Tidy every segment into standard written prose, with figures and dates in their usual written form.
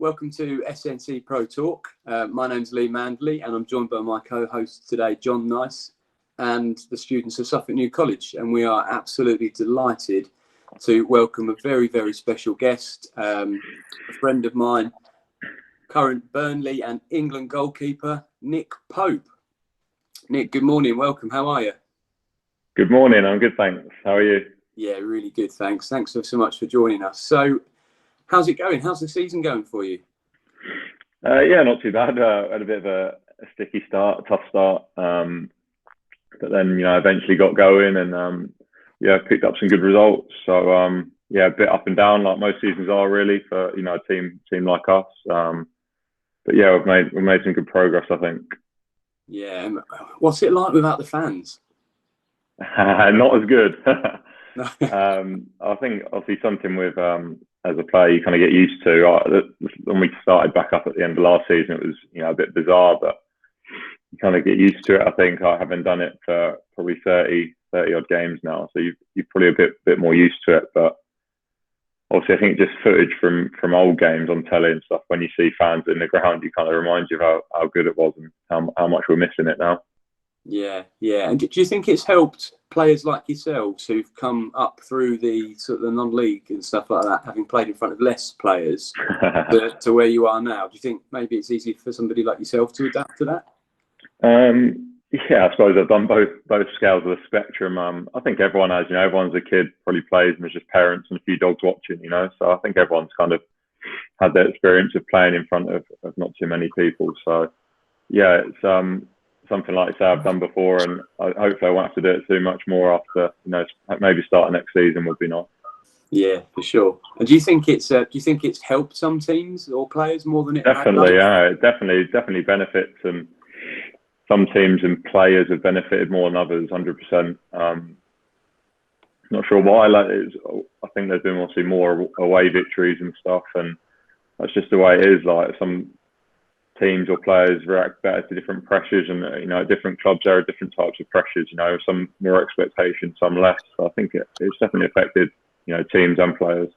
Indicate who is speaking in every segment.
Speaker 1: welcome to SNC Pro Talk. My name's Lee Mandley and I'm joined by my co-host today, John Nice, and the students of Suffolk New College. And we are absolutely delighted to welcome a very, very special guest, a friend of mine, current Burnley and England goalkeeper, Nick Pope. Nick, good morning. Welcome. How are you?
Speaker 2: Good morning. I'm good, thanks. How are you?
Speaker 1: Yeah, really good. Thanks. Thanks so much for joining us. So, how's it going? How's the season going for you?
Speaker 2: Yeah, not too bad. Had a bit of a sticky start, a tough start, but then eventually got going and picked up some good results. So a bit up and down like most seasons are really for a team like us. But yeah, we've made some good progress, I think.
Speaker 1: Yeah. What's it like without the fans?
Speaker 2: Not as good. I think obviously something with as a player you kind of get used to. When we started back up at the end of last season, it was a bit bizarre, but you kind of get used to it. I think I haven't done it for probably 30 odd games now, so you're probably a bit more used to it. But obviously, I think just footage from old games on telly and stuff, when you see fans in the ground, you kind of reminds you of how good it was and how much we're missing it now.
Speaker 1: Yeah. And do you think it's helped players like yourselves who've come up through the sort of the non-league and stuff like that, having played in front of less players, to where you are now? Do you think maybe it's easy for somebody like yourself to adapt to that?
Speaker 2: Yeah, I suppose I've done both scales of the spectrum. I think everyone has, everyone's a kid, probably plays, and there's just parents and a few dogs watching, So I think everyone's kind of had that experience of playing in front of not too many people. So yeah, it's something like I say I've done before, and hopefully I won't have to do it too much more after. Maybe starting next season would be nice.
Speaker 1: Yeah, for sure. And do you think it's helped some teams or players more than it
Speaker 2: definitely? Yeah, it definitely benefits, and some teams and players have benefited more than others. 100%. Not sure why. I think there's been obviously more away victories and stuff, and that's just the way it is. Like some teams or players react better to different pressures, and at different clubs there are different types of pressures. Some more expectation, some less. So I think it's definitely affected teams and players.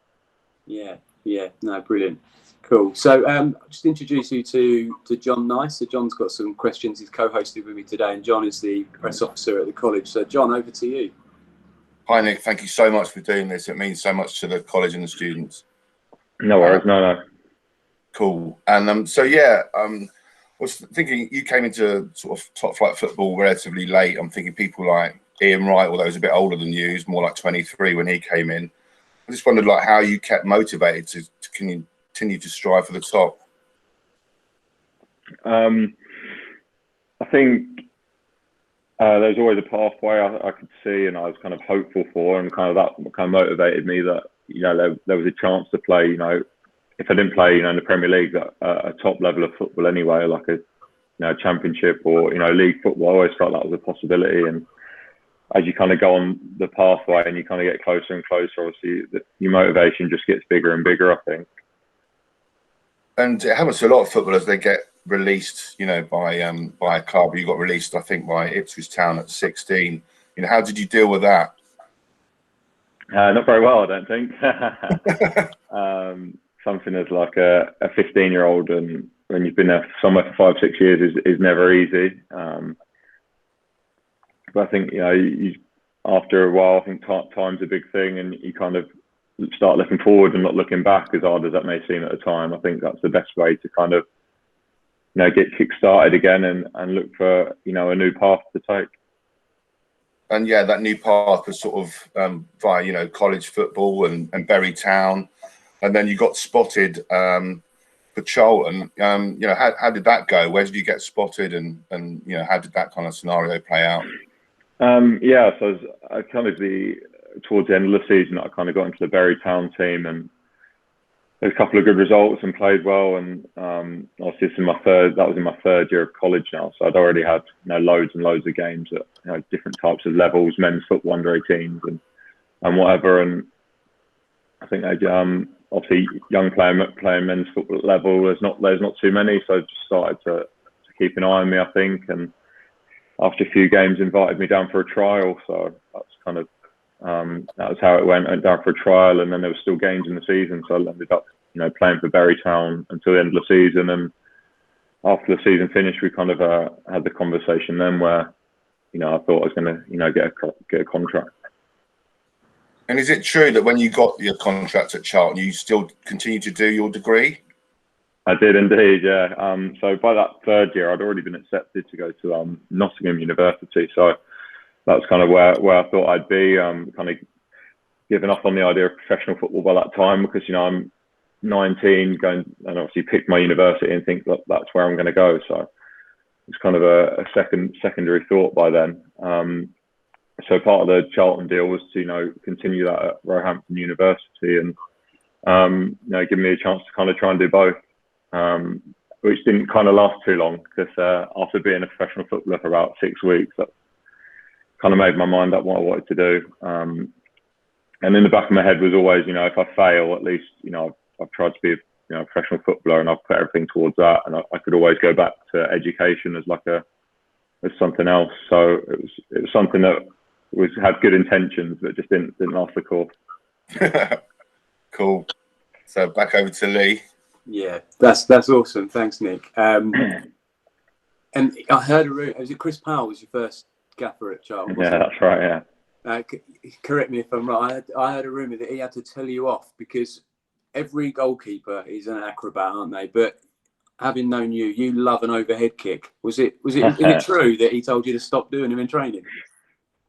Speaker 1: Yeah. No, brilliant, cool. So I'll just introduce you to John Nice. So John's got some questions. He's co-hosted with me today, and John is the press officer at the college. So John, over to you.
Speaker 3: Hi Nick, thank you so much for doing this. It means so much to the college and the students.
Speaker 2: No worries. No.
Speaker 3: Cool. And I was thinking you came into sort of top flight football relatively late. I'm thinking people like Ian Wright, although he's a bit older than you, he's more like 23 when he came in. I just wondered how you kept motivated to continue to strive for the top.
Speaker 2: I think there's always a pathway I could see, and I was kind of hopeful for, and that kind of motivated me that there was a chance to play. If I didn't play, in the Premier League, a top level of football anyway, like a championship or league football, I always felt that was a possibility. And as you kind of go on the pathway and you kind of get closer and closer, obviously your motivation just gets bigger and bigger, I think.
Speaker 3: And it happens to a lot of footballers. They get released, by a club. You got released, I think, by Ipswich Town at 16. How did you deal with that?
Speaker 2: Not very well, I don't think. Something as like a 15-year-old, and when you've been there somewhere for 5-6 years is never easy. But I think you after a while, I think time's a big thing, and you kind of start looking forward and not looking back, as hard as that may seem at the time. I think that's the best way to kind of get kick-started again and look for a new path to take.
Speaker 3: And yeah, that new path was sort of via college football and Bury Town. And then you got spotted for Charlton. How did that go? Where did you get spotted, and how did that kind of scenario play out?
Speaker 2: So I kind of towards the end of the season, I kind of got into the Bury Town team, and there's a couple of good results and played well. And obviously, that was in my third year of college now, so I'd already had loads and loads of games at different types of levels, men's football, under 18s, and whatever. And I think obviously young playing men's football level, there's not too many, so I just started to keep an eye on me, I think, and after a few games invited me down for a trial, so that's kind of that was how it went. I went down for a trial, and then there were still games in the season, so I ended up playing for Bury Town until the end of the season. And after the season finished, we kind of had the conversation then where, I thought I was going to, get a contract.
Speaker 3: And is it true that when you got your contract at Charlton, you still continued to do your degree?
Speaker 2: I did indeed, yeah. So by that third year, I'd already been accepted to go to Nottingham University. So that's kind of where I thought I'd be. Kind of given up on the idea of professional football by that time, because I'm 19, going and obviously picked my university and think that that's where I'm going to go. So it's kind of a secondary thought by then. So part of the Charlton deal was to continue that at Roehampton University and give me a chance to kind of try and do both, which didn't kind of last too long, because after being a professional footballer for about 6 weeks, that kind of made my mind up what I wanted to do. And in the back of my head was always, if I fail, at least I've tried to be a professional footballer, and I've put everything towards that, and I could always go back to education as as something else. So it was something that had good intentions, but just didn't last the course.
Speaker 3: Cool. So back over to Lee.
Speaker 1: Yeah, that's awesome. Thanks, Nick. And I heard was it Chris Powell was your first gaffer at Charlton?
Speaker 2: Yeah, that's right. Yeah.
Speaker 1: Correct me if I'm right. I heard a rumour that he had to tell you off because every goalkeeper is an acrobat, aren't they? But having known you, you love an overhead kick. Is it true that he told you to stop doing them in training?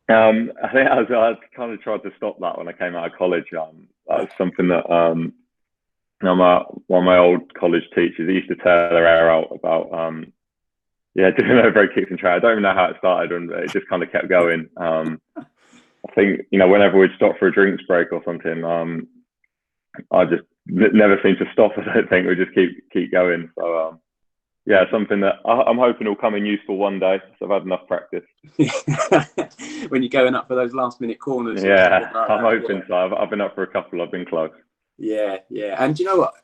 Speaker 2: I think I kind of tried to stop that when I came out of college. That was something that one of my old college teachers, he used to tear their hair out about doing overhead kicks in training. I don't even know how it started, and it just kind of kept going. I think whenever we'd stop for a drinks break or something, I just never seemed to stop. I don't think we just keep going. So something that I'm hoping will come in useful one day. So I've had enough practice.
Speaker 1: When you're going up for those last minute corners.
Speaker 2: Yeah, I'm hoping so. I've been up for a couple. I've been close.
Speaker 1: Yeah. And do you know what?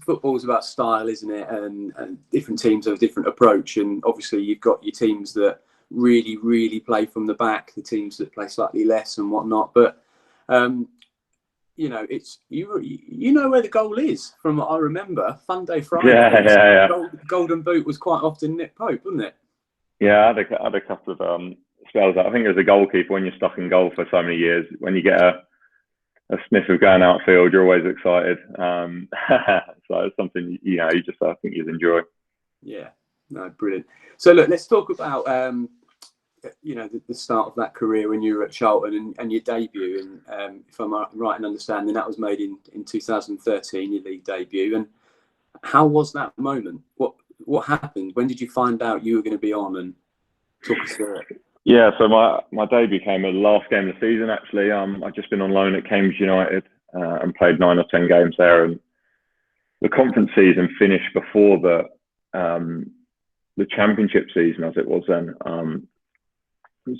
Speaker 1: Football's about style, isn't it? And different teams have a different approach. And obviously you've got your teams that really, really play from the back, the teams that play slightly less and whatnot. But it's you know where the goal is from what I remember. Fun Day Friday.
Speaker 2: Yeah.
Speaker 1: Golden boot was quite often Nick Pope, wasn't it?
Speaker 2: Yeah, I had a couple of spells. I think as a goalkeeper, when you're stuck in goal for so many years, when you get a sniff of going outfield, you're always excited. So it's something I think you'd enjoy. Yeah,
Speaker 1: no, brilliant. So look, let's talk about the start of that career when you were at Charlton and your debut. And if I'm right in understanding, that was made in 2013, your league debut. And how was that moment? What happened? When did you find out you were going to be on? And talk us through it.
Speaker 2: Yeah, so my debut came at the last game of the season, actually. I'd just been on loan at Cambridge United and played 9 or 10 games there. And the conference season finished before the championship season, as it was then.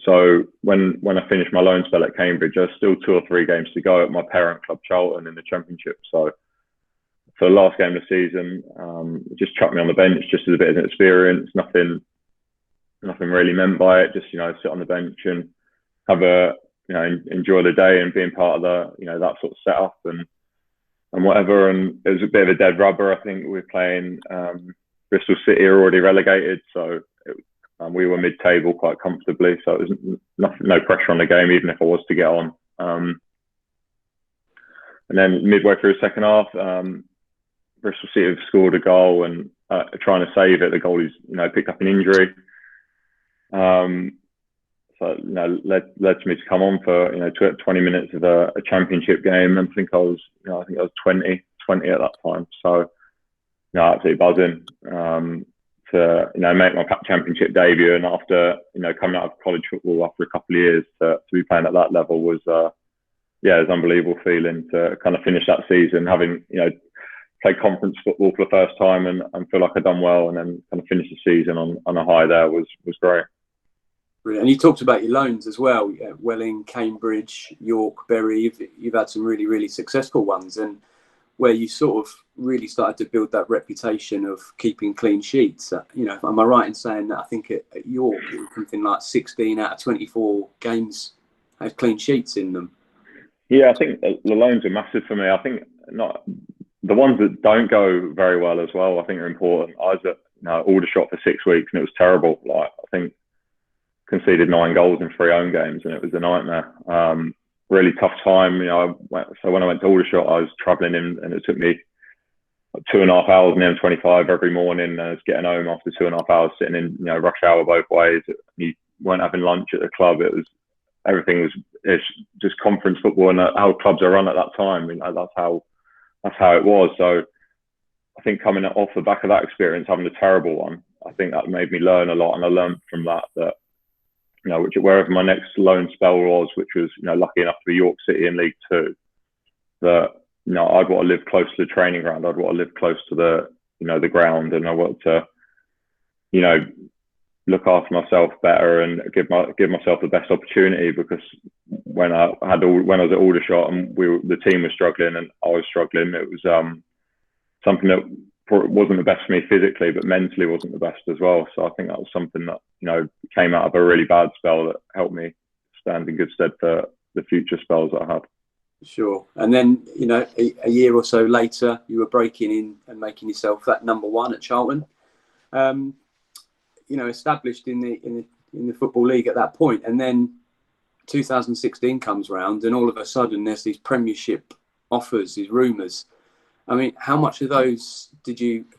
Speaker 2: So when I finished my loan spell at Cambridge, there was still 2 or 3 games to go at my parent club, Charlton, in the championship. So for the last game of the season, just chucked me on the bench just as a bit of an experience. Nothing really meant by it. Just sit on the bench and have enjoy the day and being part of that sort of setup and whatever. And it was a bit of a dead rubber. I think we were playing Bristol City are already relegated, so we were mid-table quite comfortably. So it was no pressure on the game, even if I was to get on. And then midway through the second half, Bristol City have scored a goal and trying to save it, the goalie's picked up an injury. So led me to come on for 20 minutes of a championship game. And I think I was 20 at that time. So absolutely buzzing to make my championship debut. And after coming out of college football after a couple of years to be playing at that level was it was an unbelievable feeling to kind of finish that season having played conference football for the first time and feel like I'd done well, and then kind of finish the season on a high there was great.
Speaker 1: Brilliant. And you talked about your loans as well. Welling, Cambridge, York, Bury. You've had some really, really successful ones, and where you sort of really started to build that reputation of keeping clean sheets. Am I right in saying that I think at York it was something like 16 out of 24 games had clean sheets in them?
Speaker 2: Yeah, I think the loans are massive for me. I think the ones that don't go very well as well, I think are important. I was at Aldershot for 6 weeks and it was terrible. Like, I think conceded 9 goals in 3 home games and it was a nightmare. Really tough time. So when I went to Aldershot, I was travelling in and it took me 2.5 hours in the M25 every morning. And I was getting home after 2.5 hours sitting in rush hour both ways. You weren't having lunch at the club. It's just conference football and how clubs are run at that time. That's how it was. So I think coming off the back of that experience, having a terrible one, I think that made me learn a lot. And I learned from that wherever my next loan spell was, which was, lucky enough to be York City in League Two, that, I'd want to live close to the training ground. I'd want to live close to the ground, and I wanted to, look after myself better and give myself the best opportunity. Because when I was at Aldershot and the team was struggling and I was struggling, it was something that wasn't the best for me physically, but mentally wasn't the best as well. So I think that was something that came out of a really bad spell that helped me stand in good stead for the future spells that I had.
Speaker 1: Sure. And then a year or so later, you were breaking in and making yourself that number 1 at Charlton. Established in the Football League at that point, and then 2016 comes round, and all of a sudden there's these Premiership offers, these rumours. I mean, how much of those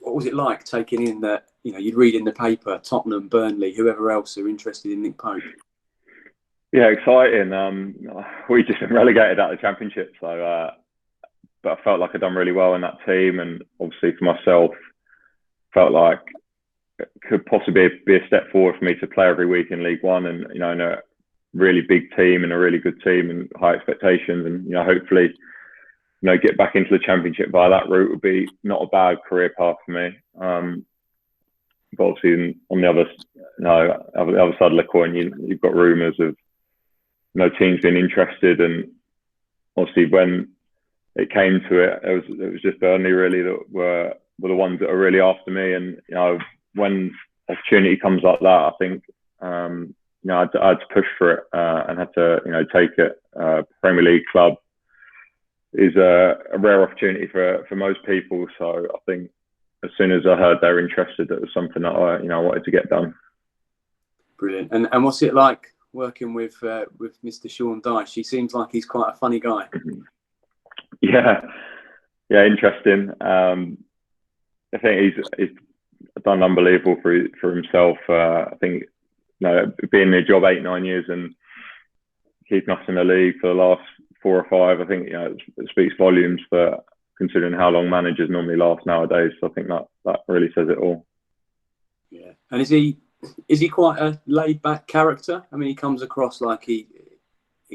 Speaker 1: what was it like taking in that, you'd read in the paper, Tottenham, Burnley, whoever else are interested in Nick Pope?
Speaker 2: Yeah, exciting. We just been relegated out of the Championship, so but I felt like I'd done really well in that team, and obviously for myself, felt like it could possibly be a step forward for me to play every week in League One, and in a really big team and a really good team and high expectations, and hopefully get back into the Championship via that route would be not a bad career path for me. But obviously on the other side of the coin, you've got rumours of teams being interested, and obviously when it came to it, it was just Burnley really that were the ones that are really after me. And when opportunity comes like that, I think I had to push for it and had to take it. Premier League club is a rare opportunity for most people, so I think as soon as I heard they were interested, it was something that I wanted to get done. Brilliant.
Speaker 1: And what's it like working with Mr. Sean Dyche? He seems like he's quite a funny guy.
Speaker 2: Yeah, interesting. I think he's done unbelievable for himself. I think being in the job 8-9 years and keeping us in the league for the last 4 or 5, I think it speaks volumes for considering how long managers normally last nowadays. So I think that really says it all.
Speaker 1: Yeah, and is he quite a laid-back character? I mean, he comes across like he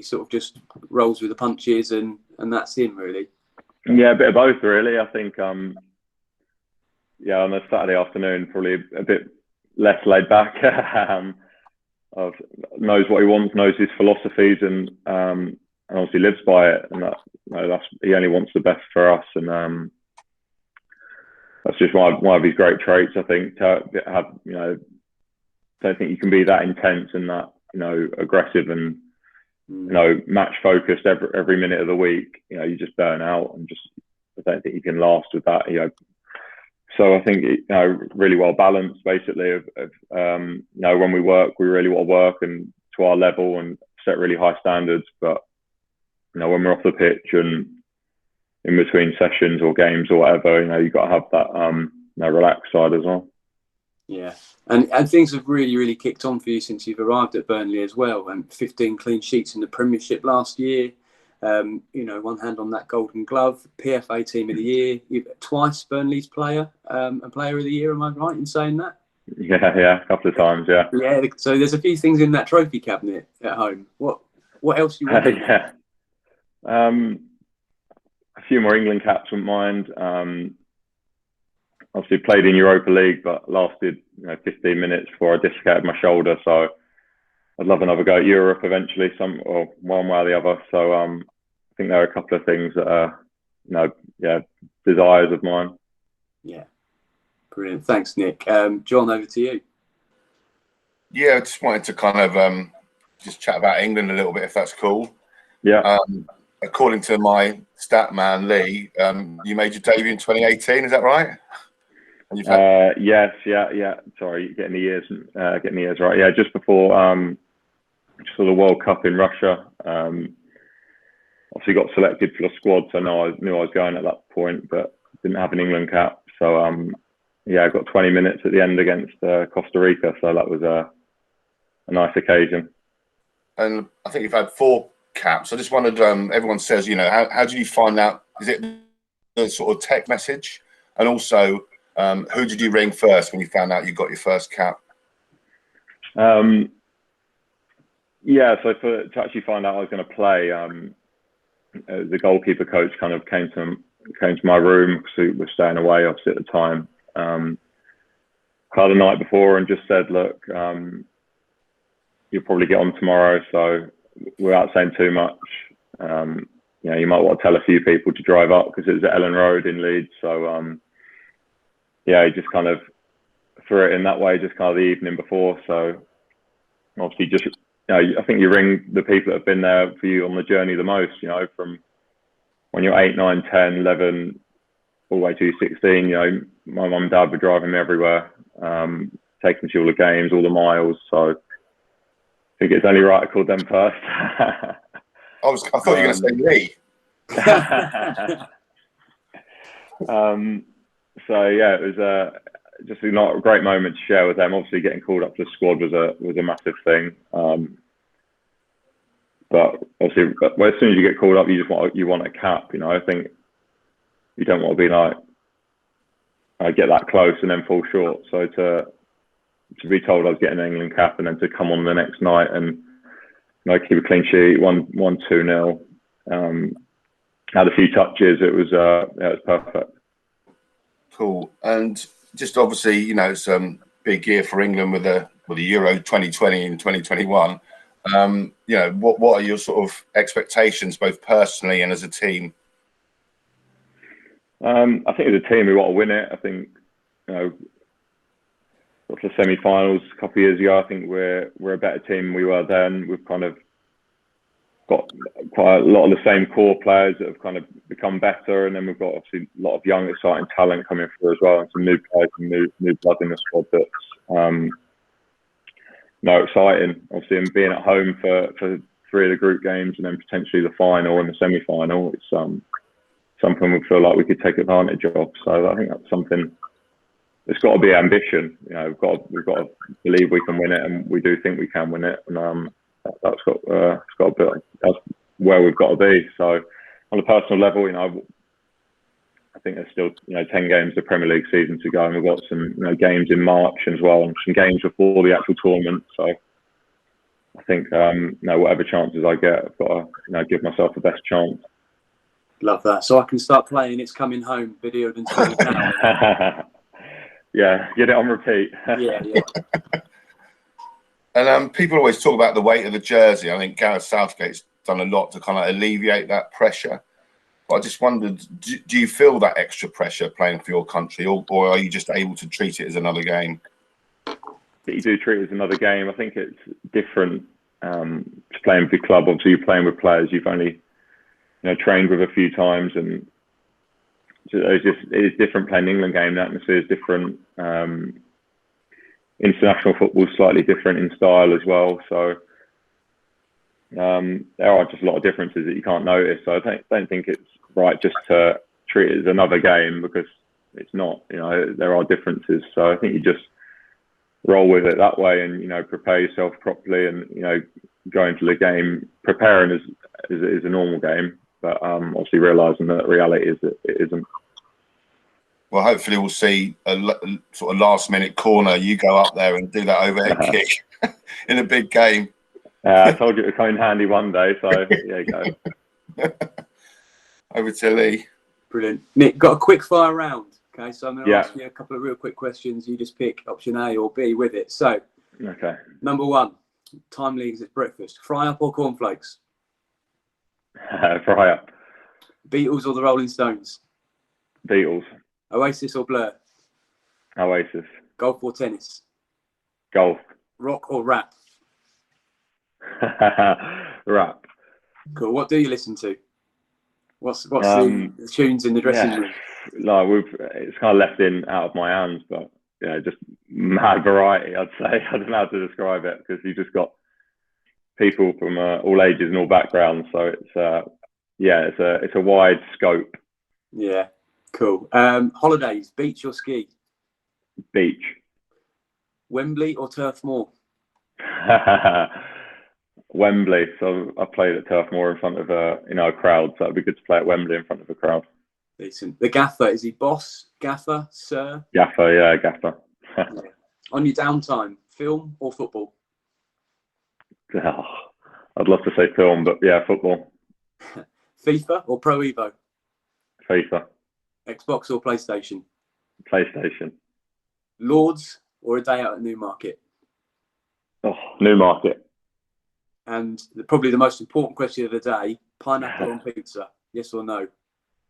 Speaker 1: sort of just rolls with the punches and that's him, really.
Speaker 2: Yeah, a bit of both, really. I think on a Saturday afternoon, probably a bit less laid back. Knows what he wants, knows his philosophies, and obviously lives by it. And he only wants the best for us, and that's just one of his great traits. I think to have don't think you can be that intense and that aggressive and match focused every minute of the week. You just burn out, and I don't think you can last with that. So I think really well balanced, basically. When we work, we really want to work and to our level and set really high standards. But when we're off the pitch and in between sessions or games or whatever, you've got to have that relaxed side as well.
Speaker 1: Yeah, and things have really, really kicked on for you since you've arrived at Burnley as well. And 15 clean sheets in the Premiership last year. One hand on that Golden Glove, PFA Team of the Year, twice Burnley's Player and Player of the Year. Am I right in saying that?
Speaker 2: Yeah, a couple of times, yeah.
Speaker 1: Yeah, so there's a few things in that trophy cabinet at home. What else do you want?
Speaker 2: Yeah, a few more England caps, wouldn't mind. Obviously played in Europa League, but lasted 15 minutes before I dislocated my shoulder. So I'd love another go at Europe eventually, one way or the other. So I think there are a couple of things that are, desires of mine.
Speaker 1: Yeah, brilliant. Thanks, Nick. John, over to you.
Speaker 3: Yeah, I just wanted to kind of just chat about England a little bit, if that's cool.
Speaker 2: Yeah.
Speaker 3: according to my stat man Lee, you made your debut in 2018. Is that right? And you've had
Speaker 2: yes, yeah. Sorry, getting the years right. Yeah, just before the World Cup in Russia. Obviously got selected for the squad, so I knew I was going at that point, but didn't have an England cap. So yeah, I got 20 minutes at the end against Costa Rica, so that was a nice occasion. And
Speaker 3: I think you've had 4 caps. I just wondered, everyone says, you know, how did you find out? Is it the sort of text message? And also, who did you ring first when you found out you got your first cap?
Speaker 2: Yeah, so to actually find out I was going to play, the goalkeeper coach kind of came to my room because we were staying away obviously at the time, the night before, and just said, look, you'll probably get on tomorrow, so without saying too much, you know, you might want to tell a few people to drive up because it was at Ellen Road in Leeds. So yeah, he just kind of threw it in that way, just kind of the evening before. So obviously just, you know, I think you ring the people that have been there for you on the journey the most, you know, from when you're 8, 9, 10, 11, all the way to 16, you know, my mum and dad were driving me everywhere, taking me to all the games, all the miles. So I think it's only right I called them first.
Speaker 3: I thought you were going to say Lee.
Speaker 2: So yeah, it was just not a great moment to share with them. Obviously, getting called up to the squad was a massive thing. But obviously, as soon as you get called up, you want a cap. You know, I think you don't want to be like get that close and then fall short. So to be told I was getting an England cap and then to come on the next night and, you know, keep a clean sheet, 1-2-0, had a few touches. It was perfect.
Speaker 3: Cool. And just obviously, you know, it's big year for England with the Euro 2020 and 2021. You know, what are your sort of expectations, both personally and as a team?
Speaker 2: I think as a team we want to win it. I think, you know, got to the semi-finals a couple of years ago. I think we're a better team than we were then. We've kind of got quite a lot of the same core players that have kind of become better, and then we've got obviously a lot of young, exciting talent coming through as well, and some new players and new blood in the squad that's exciting. Obviously, and being at home for 3 of the group games and then potentially the final and the semi-final, it's something we feel like we could take advantage of. So I think that's something. It's got to be ambition. You know, we've got to believe we can win it, and we do think we can win it. And that's where we've got to be. So on a personal level, you know, I think there's still, you know, 10 games of the Premier League season to go, and we've got some, you know, games in March as well, and some games before the actual tournament. So I think, you know, whatever chances I get, I've got to, you know, give myself the best chance.
Speaker 1: Love that. So I can start playing It's Coming Home videoed and streamed now.
Speaker 2: Yeah, get it on repeat.
Speaker 1: Yeah.
Speaker 3: And people always talk about the weight of the jersey. I think Gareth Southgate's done a lot to kind of alleviate that pressure. But I just wondered, do you feel that extra pressure playing for your country, or are you just able to treat it as another game?
Speaker 2: You do treat it as another game. I think it's different to playing with your club. Obviously, you're playing with players you've only, you know, trained with a few times, and it is different playing the England game. The atmosphere is different. International football is slightly different in style as well. So there are just a lot of differences that you can't notice. So I don't think it's right just to treat it as another game, because it's not. You know, there are differences. So I think you just roll with it that way, and, you know, prepare yourself properly, and, you know, go into the game preparing as it is a normal game, but obviously realising that reality is that it isn't.
Speaker 3: Well, hopefully we'll see a sort of last-minute corner. You go up there and do that overhead kick in a big game.
Speaker 2: I told you it would come in handy one day, so there you go.
Speaker 3: Over to Lee.
Speaker 1: Brilliant. Nick, got a quick fire round. Okay, so I'm going to
Speaker 2: Yeah.
Speaker 1: ask you a couple of real quick questions. You just pick option A or B with it. So,
Speaker 2: Okay.
Speaker 1: number 1, time leagues at breakfast. Fry up or cornflakes?
Speaker 2: Fry up.
Speaker 1: Beatles or the Rolling Stones?
Speaker 2: Beatles.
Speaker 1: Oasis or Blur?
Speaker 2: Oasis.
Speaker 1: Golf or tennis?
Speaker 2: Golf.
Speaker 1: Rock or rap?
Speaker 2: Rap.
Speaker 1: Cool. What do you listen to? What's the tunes in the dressing room?
Speaker 2: Like it's kind of left in out of my hands, but yeah, just mad variety. I'd say I don't know how to describe it because you just got people from all ages and all backgrounds. So it's a wide scope.
Speaker 1: Yeah, cool. Holidays, beach or ski?
Speaker 2: Beach.
Speaker 1: Wembley or Turf Moor?
Speaker 2: Wembley. So I played at Turf Moor in front of a crowd. So it'd be good to play at Wembley in front of a crowd.
Speaker 1: Decent. The gaffer, is he boss, gaffer, sir?
Speaker 2: Gaffer, yeah, gaffer.
Speaker 1: Yeah. On your downtime, film or football?
Speaker 2: Oh, I'd love to say film, but yeah, football.
Speaker 1: FIFA or Pro Evo?
Speaker 2: FIFA.
Speaker 1: Xbox or PlayStation?
Speaker 2: PlayStation.
Speaker 1: Lords or a day out at Newmarket?
Speaker 2: Oh, Newmarket.
Speaker 1: And probably the most important question of the day, pineapple on pizza, yes or no?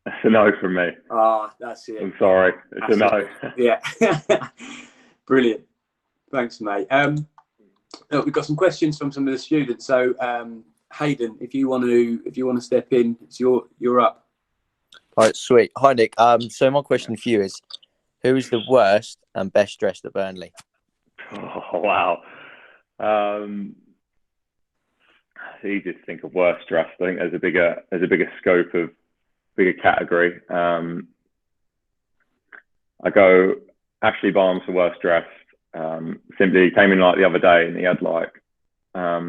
Speaker 2: That's a no from me.
Speaker 1: Ah, that's it.
Speaker 2: I'm sorry. It's a no.
Speaker 1: Yeah. Brilliant. Thanks, mate. Look, we've got some questions from some of the students. So, Hayden, if you want to step in, you're up.
Speaker 4: All right, sweet. Hi, Nick. So my question for you is, who is the worst and best dressed at Burnley?
Speaker 2: Oh, wow. It's easy to think of worst dressed. I think there's a bigger scope of bigger category. I go Ashley Barnes for worst dressed. Simply he came in like the other day and he had like I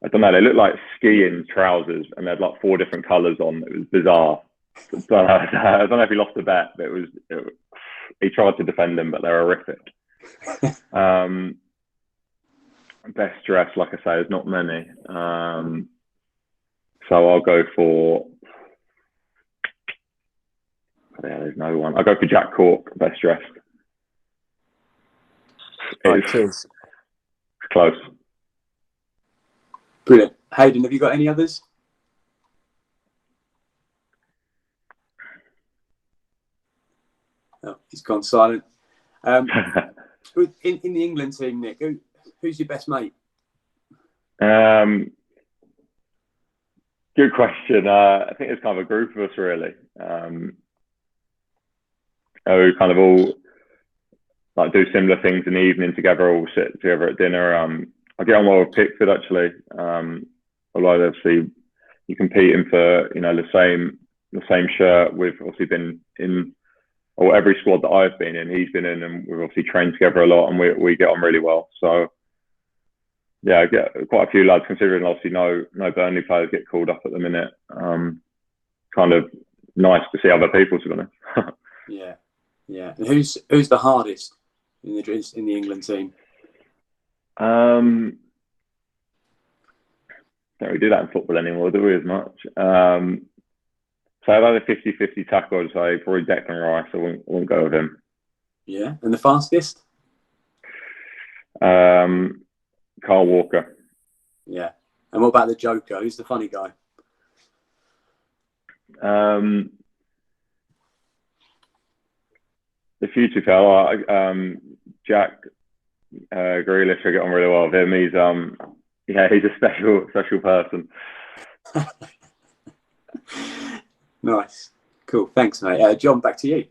Speaker 2: don't know, they looked like skiing trousers and they had like 4 different colours on. It was bizarre. So, I don't know if he lost a bet, but he tried to defend them, but they're horrific. Best dressed, like I say, there's not many. So I'll go for there's no one. I'll go for Jack Cork, best dressed.
Speaker 4: Cheers.
Speaker 2: Close.
Speaker 1: Brilliant. Hayden, have you got any others? Oh, he's gone silent. In the England team, Nick, who's your best mate?
Speaker 2: Good question. I think it's kind of a group of us, really. Who kind of all like do similar things in the evening together, all sit together at dinner. I get on well with Pickford actually. Although obviously you competing for the same shirt. We've obviously been in every squad that I've been in, he's been in, and we've obviously trained together a lot, and we get on really well. So yeah, I get quite a few lads, considering obviously no Burnley players get called up at the minute. Kind of nice to see other people, to be honest.
Speaker 1: Yeah. And who's the hardest in the England team?
Speaker 2: Don't really do that in football anymore, do we, as much? So I've had a 50-50 tackle, I'd say probably Declan Rice. I wouldn't go with him.
Speaker 1: Yeah, and the fastest?
Speaker 2: Carl Walker.
Speaker 1: Yeah. And what about the Joker? Who's the funny guy?
Speaker 2: The future fella, Jack Grealish. I get on really well with him. He's a special person.
Speaker 1: Nice. Cool. Thanks, mate. John, back to you.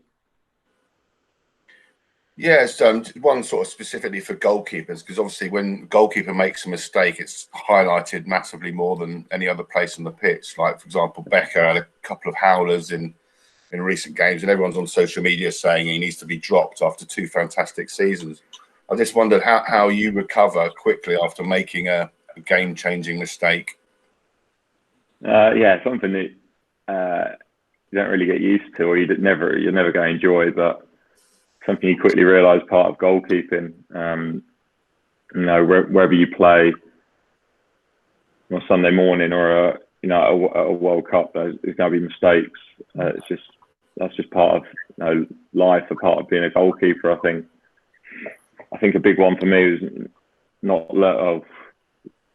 Speaker 3: Yes, one sort of specifically for goalkeepers, because obviously when goalkeeper makes a mistake, it's highlighted massively more than any other place on the pitch. Like, for example, Becker had a couple of howlers in recent games, and everyone's on social media saying he needs to be dropped after 2 fantastic seasons. I just wondered how you recover quickly after making a game-changing mistake.
Speaker 2: Yeah, something that you don't really get used to, or you're never going to enjoy, but something you quickly realise part of goalkeeping. Wherever you play on a Sunday morning or a World Cup, there's going to be mistakes. That's just part of life, a part of being a goalkeeper. I think a big one for me is not of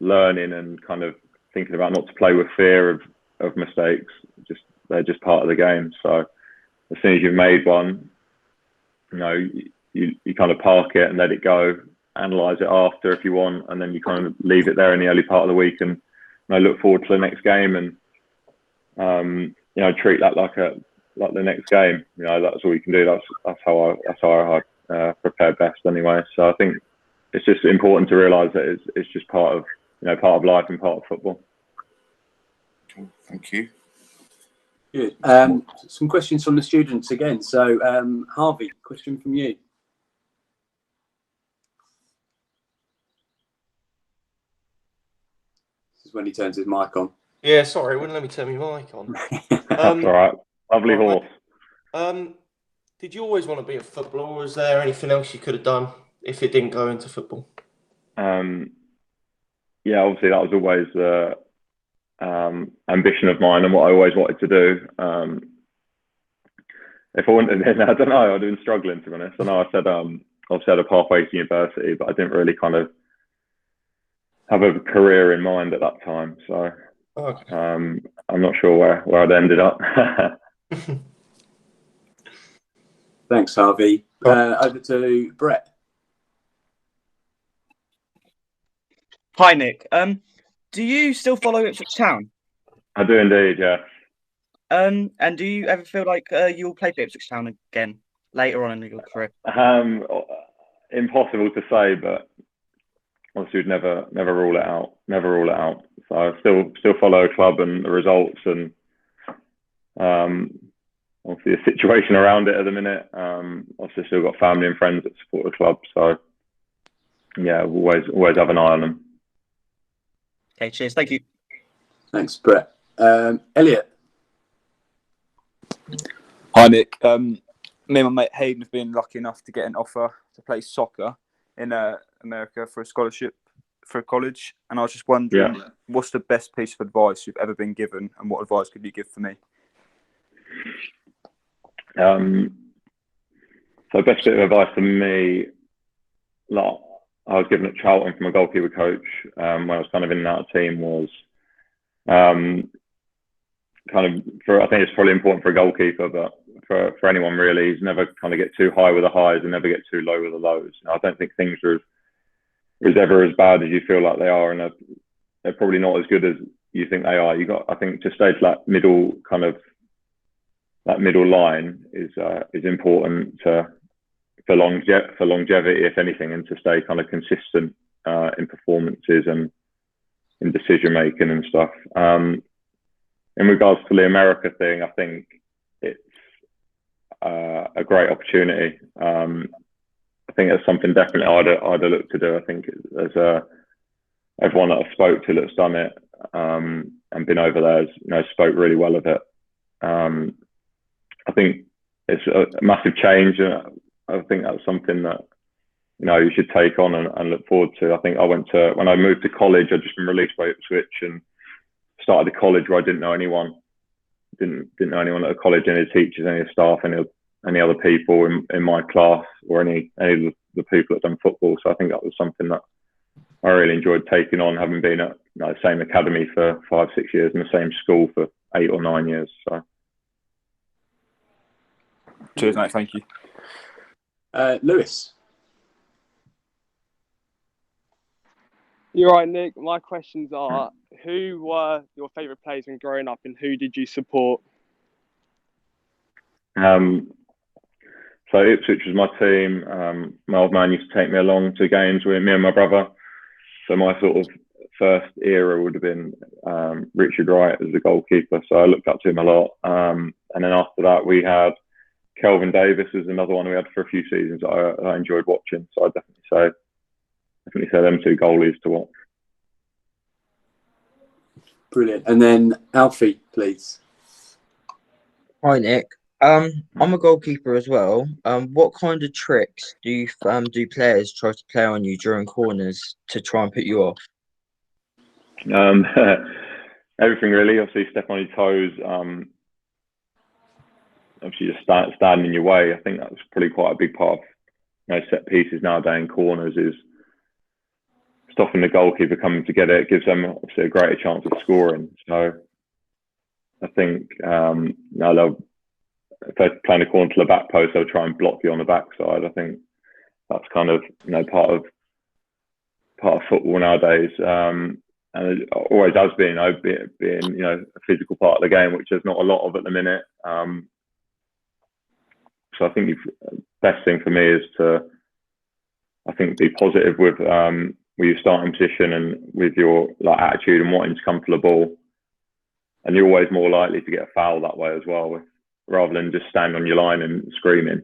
Speaker 2: learning and kind of thinking about not to play with fear of mistakes. They're just part of the game. So as soon as you've made one, you kind of park it and let it go, analyse it after if you want, and then you kind of leave it there in the early part of the week and look forward to the next game. And treat that like the next game. That's all you can do. That's how I prepare best anyway. So I think it's just important to realise that it's just part of life and part of football.
Speaker 3: Cool. Thank you.
Speaker 1: Good. Some questions from the students again. So Harvey, question from you. This is when he turns his mic on.
Speaker 5: Yeah, sorry, it wouldn't let me turn my mic on.
Speaker 2: That's all right. Lovely horse.
Speaker 5: Did you always want to be a footballer, or was there anything else you could have done if it didn't go into football?
Speaker 2: Yeah, obviously that was always the ambition of mine and what I always wanted to do. If I wanted, then I don't know, I'd have been struggling, to be honest. I know I said obviously I had a pathway to university, but I didn't really kind of have a career in mind at that time. So
Speaker 5: okay.
Speaker 2: I'm not sure where I'd ended up.
Speaker 1: Thanks, Harvey. Over to Brett.
Speaker 6: Hi, Nick. Do you still follow Ipswich Town?
Speaker 2: I do indeed, yeah.
Speaker 6: And do you ever feel like you'll play for Ipswich Town again later on in your career?
Speaker 2: Impossible to say, but obviously we'd never rule it out. Never rule it out. So I still follow a club and the results, and obviously the situation around it at the minute. Obviously still got family and friends that support the club. So yeah, always have an eye on them.
Speaker 6: Okay, cheers. Thank you.
Speaker 1: Thanks, Brett. Elliot.
Speaker 7: Hi, Nick. Me and my mate Hayden have been lucky enough to get an offer to play soccer in America for a scholarship for a college, and I was just wondering, what's the best piece of advice you've ever been given, and what advice could you give for me?
Speaker 2: So best bit of advice for me, like I was given at Charlton from a goalkeeper coach when I was kind of in and out of team, was I think it's probably important for a goalkeeper, but for anyone really, is never kind of get too high with the highs and never get too low with the lows. I don't think things are ever as bad as you feel like they are, and they're probably not as good as you think they are. I think to stay to that middle line is important for longevity, if anything, and to stay kind of consistent in performances and in decision making and stuff. In regards to the America thing, I think it's a great opportunity. I think it's something definitely I'd look to do. I think as everyone that I've spoke to that's done it and been over there has, spoke really well of it. I think it's a massive change. I think that's something that you should take on and look forward to. I think when I moved to college, I'd just been released by Ipswich and started a college where I didn't know anyone. Didn't know anyone at the college, any of the teachers, any of the staff, any other people in my class, or any of the people that done football. So I think that was something that I really enjoyed taking on, having been at the same academy for 5-6 years and the same school for 8 or 9 years. So
Speaker 7: cheers, mate. Thank you.
Speaker 1: Lewis.
Speaker 8: You're right, Nick. My questions are: who were your favourite players when growing up, and who did you support?
Speaker 2: So Ipswich was my team. My old man used to take me along to games with me and my brother. So my sort of first era would have been Richard Wright as the goalkeeper. So I looked up to him a lot. And then after that, we had Kelvin Davis as another one we had for a few seasons that I enjoyed watching. So I'd definitely say them two goalies to watch.
Speaker 1: Brilliant. And then Alfie, please.
Speaker 4: Hi, Nick. I'm a goalkeeper as well. What kind of tricks do players try to play on you during corners to try and put you off?
Speaker 2: Everything really. Obviously, step on your toes. Obviously, just standing in your way. I think that's probably quite a big part of set pieces nowadays in corners, is stopping the goalkeeper coming to get it. It gives them obviously a greater chance of scoring. So I think if they're playing a corner to the back post, they'll try and block you on the backside. I think that's kind of part of football nowadays. And and it always has been, being you know, a physical part of the game, which there's not a lot of at the minute. So I think the best thing for me is to, I think, be positive with your starting position and with your like attitude and wanting to come for the ball. And you're always more likely to get a foul that way as well, rather than just stand on your line and screaming.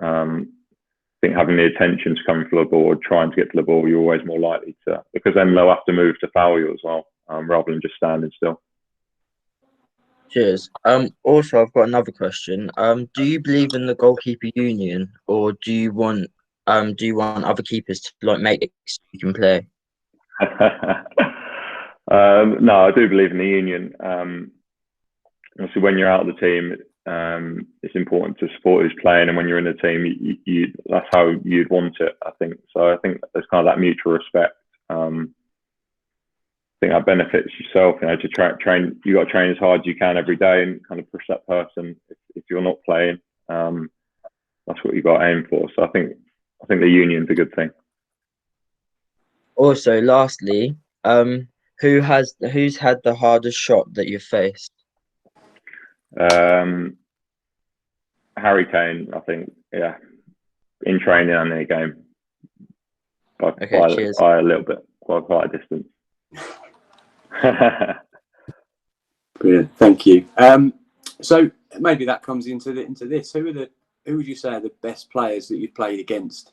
Speaker 2: I think having the attention to come for the ball or trying to get to the ball, you're always more likely to, because then they'll have to move to foul you as well, rather than just standing still.
Speaker 4: Cheers. Also, I've got another question. Do you believe in the goalkeeper union, or do you want other keepers to like make it so you can play?
Speaker 2: No, I do believe in the union. Obviously, when you're out of the team, it's important to support who's playing, and when you're in the team, you that's how you'd want it, I think. So I think there's kind of that mutual respect. I think that benefits yourself, you know, to train. You got to train as hard as you can every day and kind of push that person. If you're not playing, that's what you got to aim for. So I think the union's a good thing.
Speaker 4: Also, lastly, who's had the hardest shot that you've faced?
Speaker 2: Harry Kane, I think, yeah, in training and in the game, by a little bit, quite a distance.
Speaker 1: Brilliant, thank you. So maybe that comes into this. Who would you say are the best players that you've played against?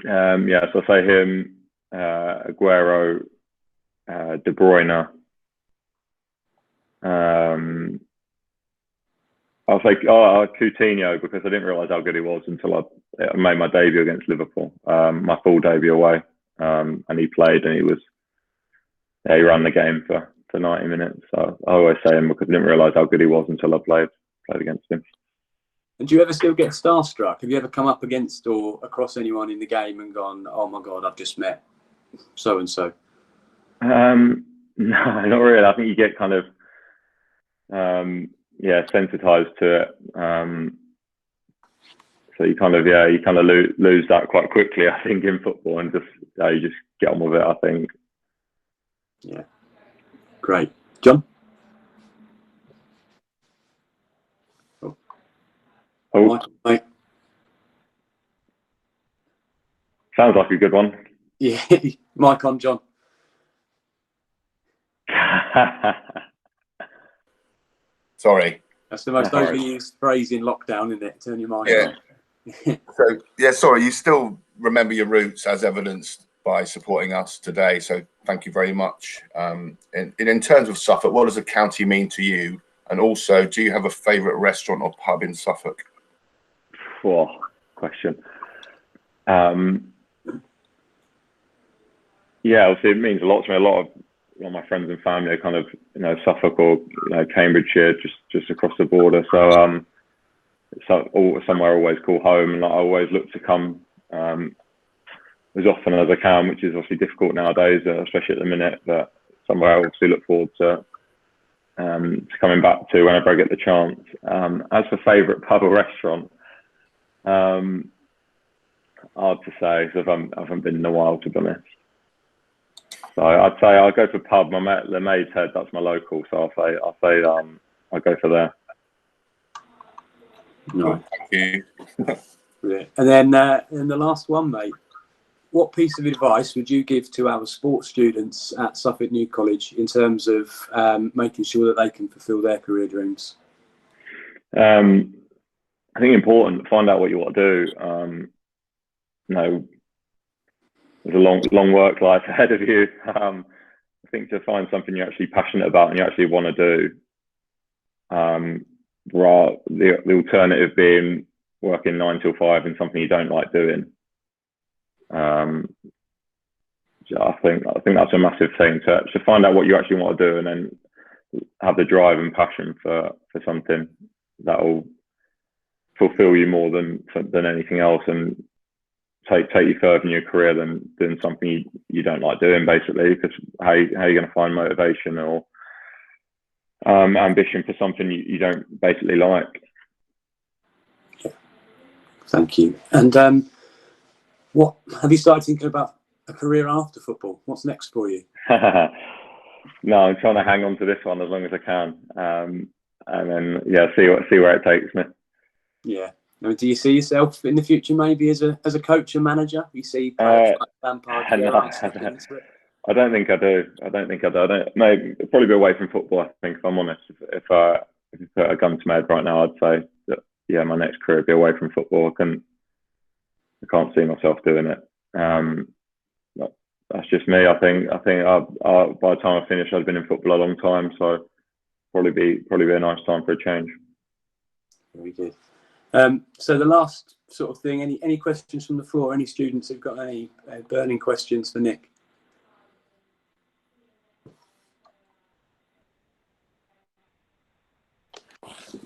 Speaker 2: Yeah, so I say him, Aguero, De Bruyne. I'll say Coutinho, because I didn't realise how good he was until I made my debut against Liverpool, my full debut away, and he played, and he ran the game for 90 minutes. So I always say him because I didn't realise how good he was until I played against him.
Speaker 1: And do you ever still get starstruck? Have you ever come up against or across anyone in the game and gone, "Oh my God, I've just met so and so"?
Speaker 2: No, not really. I think you get kind of sensitized to it. So you kind of lose that quite quickly, I think, in football, and just you just get on with it, I think.
Speaker 1: Yeah, great. John?
Speaker 2: Oh.
Speaker 1: Mike.
Speaker 2: Sounds like a good one.
Speaker 1: Yeah, Mike on, John.
Speaker 3: Sorry.
Speaker 1: That's the most overused phrase in lockdown, isn't it? Turn your mind on.
Speaker 3: So, sorry, you still remember your roots as evidenced by supporting us today. So thank you very much. In terms of Suffolk, what does the county mean to you? And also, do you have a favourite restaurant or pub in Suffolk?
Speaker 2: Question. Yeah, obviously it means a lot to me. A lot of my friends and family are kind of, you know, Suffolk or, you know, Cambridgeshire, just across the border. So it's somewhere I always call home, and I always look to come as often as I can, which is obviously difficult nowadays, especially at the minute. But somewhere I obviously look forward to coming back to whenever I get the chance. As for favourite pub or restaurant, hard to say, because I haven't been in a while, to be honest. So I'd say I'll go for pub. The Maid's Head, that's my local, so I'll go for there.
Speaker 1: No.
Speaker 3: Thank you.
Speaker 1: Yeah. And then in the last one, mate, what piece of advice would you give to our sports students at Suffolk New College in terms of making sure that they can fulfil their career dreams?
Speaker 2: I think important to find out what you want to do. You know, there's a long work life ahead of you. I think to find something you're actually passionate about and you actually want to do. The alternative being working 9 till 5 in something you don't like doing. I think that's a massive thing, to find out what you actually want to do, and then have the drive and passion for something that will fulfill you more than anything else, and take you further in your career than doing something you don't like doing, basically. Because how are you going to find motivation or ambition for something you don't basically like?
Speaker 1: Thank you. And what have you started thinking about a career after football? What's next for you?
Speaker 2: No, I'm trying to hang on to this one as long as I can, and then see where it takes me.
Speaker 1: Yeah. I mean, do you see yourself in the future maybe as a coach and manager? You see players like Lampard, stepping into it?
Speaker 2: I don't think I do. I don't. No, probably be away from football. I think, if I'm honest, if you put a gun to my head right now, I'd say that my next career would be away from football. I can't see myself doing it. That's just me. I think by the time I finish, I'd been in football a long time, so probably be a nice time for a change.
Speaker 1: Very good. So the last sort of thing, any questions from the floor? Any students who've got any burning questions for Nick?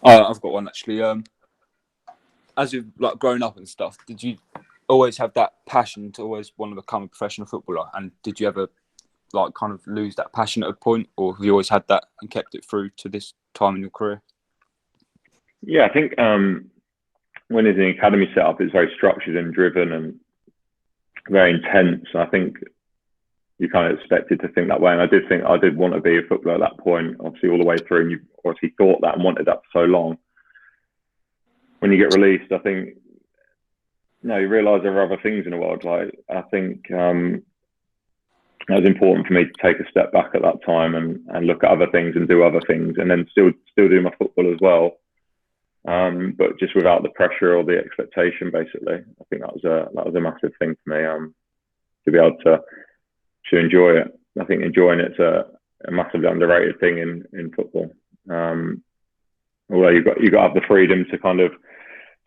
Speaker 7: I've got one actually. As you've grown up and stuff, did you always have that passion to always want to become a professional footballer? And did you ever kind of lose that passion at a point, or have you always had that and kept it through to this time in your career?
Speaker 2: Yeah, I think when there's an academy set up, it's very structured and driven and very intense. I think you kind of expected to think that way, and I did think I did want to be a footballer at that point, obviously all the way through, and you obviously thought that and wanted that for so long. When you get released, I think you realise there are other things in the world. I think it was important for me to take a step back at that time and look at other things and do other things, and then still do my football as well, but just without the pressure or the expectation. Basically, I think that was a massive thing for me, to be able to enjoy it. I think enjoying it's a massively underrated thing in football. Although you got to have the freedom to kind of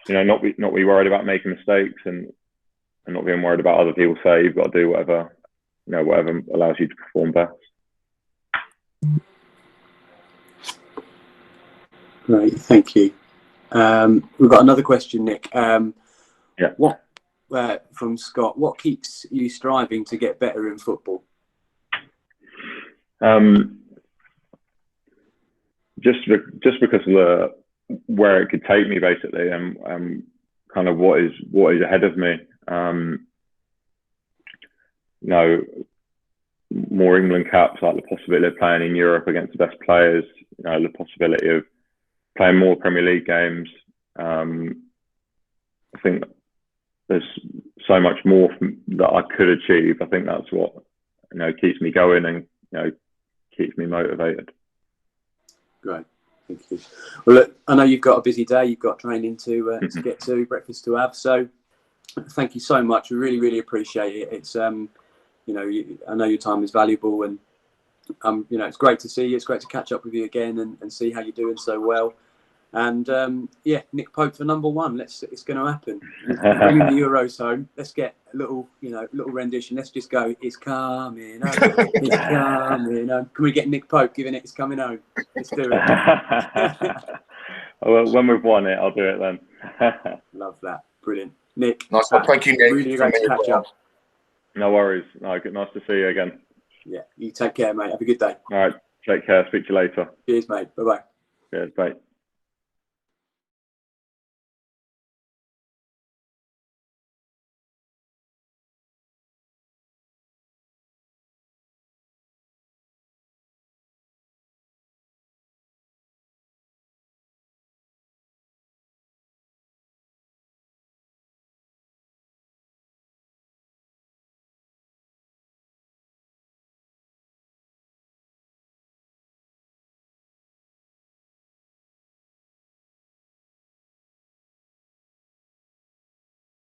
Speaker 2: not be worried about making mistakes and not being worried about other people say. You've got to do whatever allows you to perform best.
Speaker 1: Great, thank you. We've got another question, Nick. What from Scott? What keeps you striving to get better in football?
Speaker 2: Just because of where it could take me, basically, and kind of what is ahead of me. More England caps, like the possibility of playing in Europe against the best players. The possibility of playing more Premier League games. I think there's so much more that I could achieve. I think that's what keeps me going and keeps me motivated.
Speaker 1: Great, thank you. Well, look, I know you've got a busy day. You've got training to get to, breakfast to have. So, thank you so much. We really, really appreciate it. It's I know your time is valuable, and it's great to see you. It's great to catch up with you again and see how you're doing so well. And Nick Pope for number one. It's going to happen. Bringing the Euros home. Let's get a little rendition. Let's just go. It's coming home. It's coming home. Can we get Nick Pope giving it? It's coming home. Let's do it.
Speaker 2: Well, when we've won it, I'll do it then.
Speaker 1: Love that. Brilliant, Nick.
Speaker 3: Nice one. Thank you, Nick.
Speaker 1: Really great to catch up.
Speaker 2: No worries. No, nice to see you again.
Speaker 1: Yeah, you take care, mate. Have a good day.
Speaker 2: All right. Take care. Speak to you later.
Speaker 1: Cheers, mate. Bye-bye.
Speaker 2: Cheers, bye.